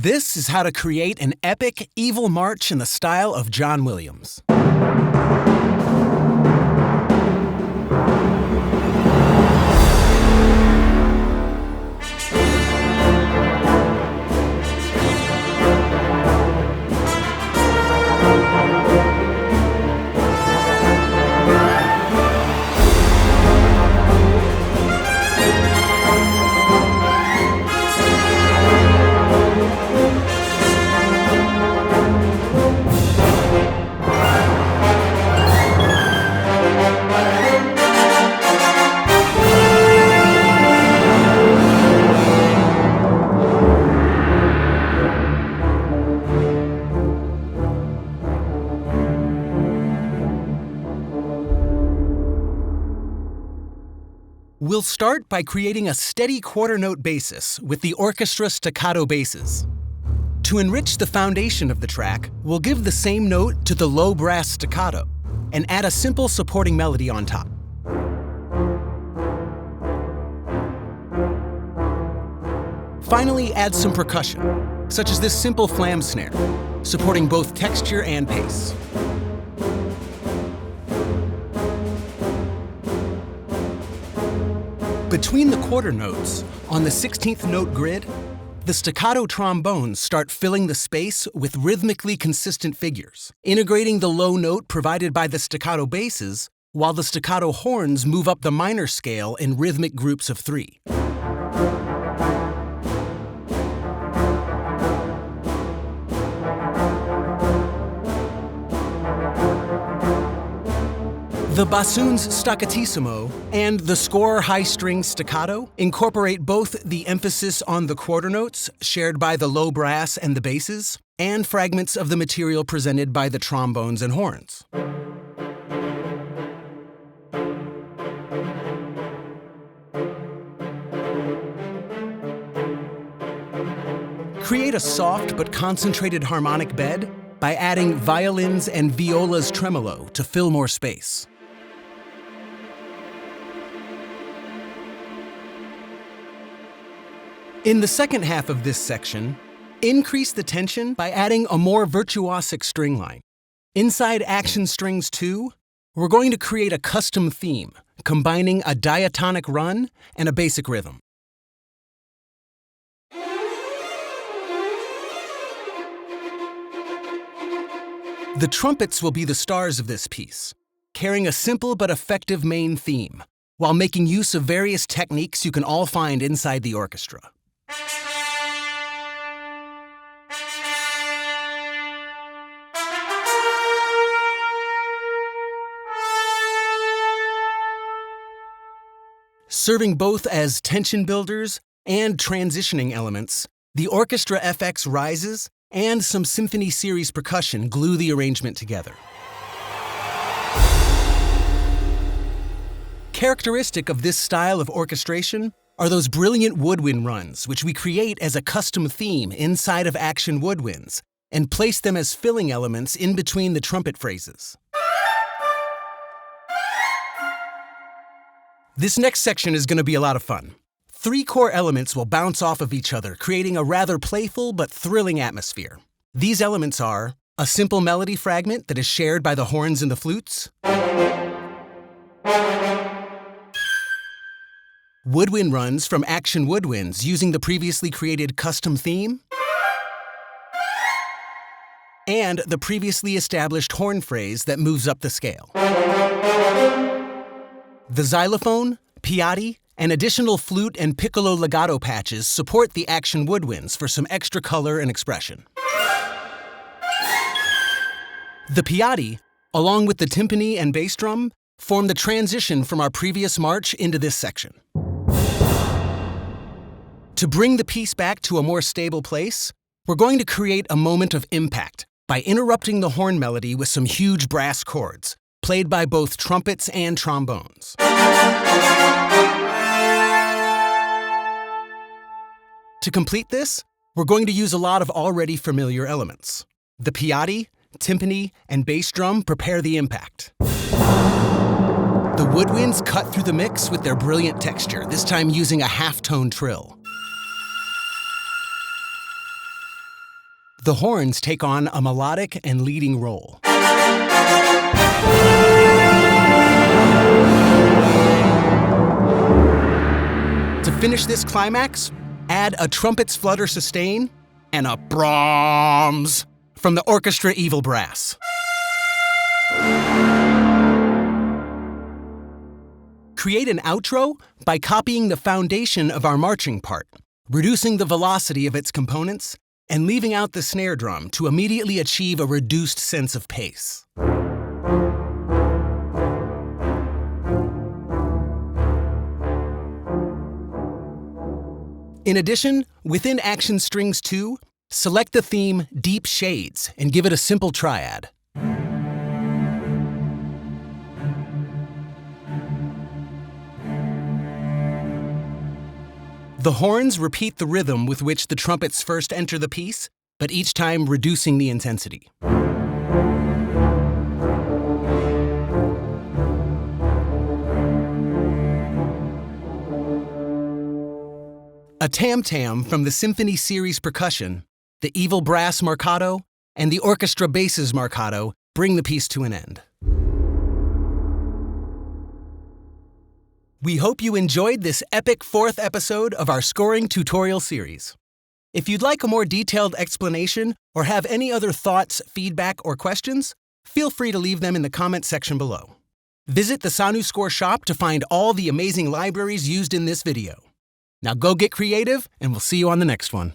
This is how to create an epic, evil march in the style of John Williams. We'll start by creating a steady quarter note basis with the orchestra staccato basses. To enrich the foundation of the track, we'll give the same note to the low brass staccato and add a simple supporting melody on top. Finally, add some percussion, such as this simple flam snare, supporting both texture and pace. Between the quarter notes, on the 16th note grid, the staccato trombones start filling the space with rhythmically consistent figures, integrating the low note provided by the staccato basses, while the staccato horns move up the minor scale in rhythmic groups of 3. The bassoon's staccatissimo and the score high-string staccato incorporate both the emphasis on the quarter notes shared by the low brass and the basses, and fragments of the material presented by the trombones and horns. Create a soft but concentrated harmonic bed by adding violins and violas tremolo to fill more space. In the second half of this section, increase the tension by adding a more virtuosic string line. Inside Action Strings 2, we're going to create a custom theme, combining a diatonic run and a basic rhythm. The trumpets will be the stars of this piece, carrying a simple but effective main theme, while making use of various techniques you can all find inside the orchestra. Serving both as tension builders and transitioning elements, the Orchestra FX rises and some Symphony series percussion glue the arrangement together. Characteristic of this style of orchestration are those brilliant woodwind runs, which we create as a custom theme inside of Action Woodwinds and place them as filling elements in between the trumpet phrases. This next section is going to be a lot of fun. 3 core elements will bounce off of each other, creating a rather playful but thrilling atmosphere. These elements are a simple melody fragment that is shared by the horns and the flutes, woodwind runs from Action Woodwinds using the previously created custom theme, and the previously established horn phrase that moves up the scale. The xylophone, piatti, and additional flute and piccolo legato patches support the Action Woodwinds for some extra color and expression. The piatti, along with the timpani and bass drum, form the transition from our previous march into this section. To bring the piece back to a more stable place, we're going to create a moment of impact by interrupting the horn melody with some huge brass chords, played by both trumpets and trombones. To complete this, we're going to use a lot of already familiar elements. The piatti, timpani, and bass drum prepare the impact. The woodwinds cut through the mix with their brilliant texture, this time using a half-tone trill. The woodwinds cut through the mix with their brilliant texture, this time using a half-tone trill. The woodwinds cut through the mix with their brilliant texture, this time using a half-tone trill. The woodwinds cut through the mix with their brilliant texture, this time using a half-tone trill. The horns take on a melodic and leading role. To finish this climax, add a trumpet's flutter sustain and a Brahms from the orchestra evil brass. Create an outro by copying the foundation of our marching part, reducing the velocity of its components, and leaving out the snare drum to immediately achieve a reduced sense of pace. In addition, within Action Strings 2, select the theme Deep Shades and give it a simple triad. The horns repeat the rhythm with which the trumpets first enter the piece, but each time reducing the intensity. A tam-tam from the Symphony series percussion, the evil brass marcato, and the orchestra basses marcato bring the piece to an end. We hope you enjoyed this epic 4th episode of our scoring tutorial series. If you'd like a more detailed explanation or have any other thoughts, feedback, or questions, feel free to leave them in the comment section below. Visit the Sonuscore shop to find all the amazing libraries used in this video. Now go get creative, and we'll see you on the next one.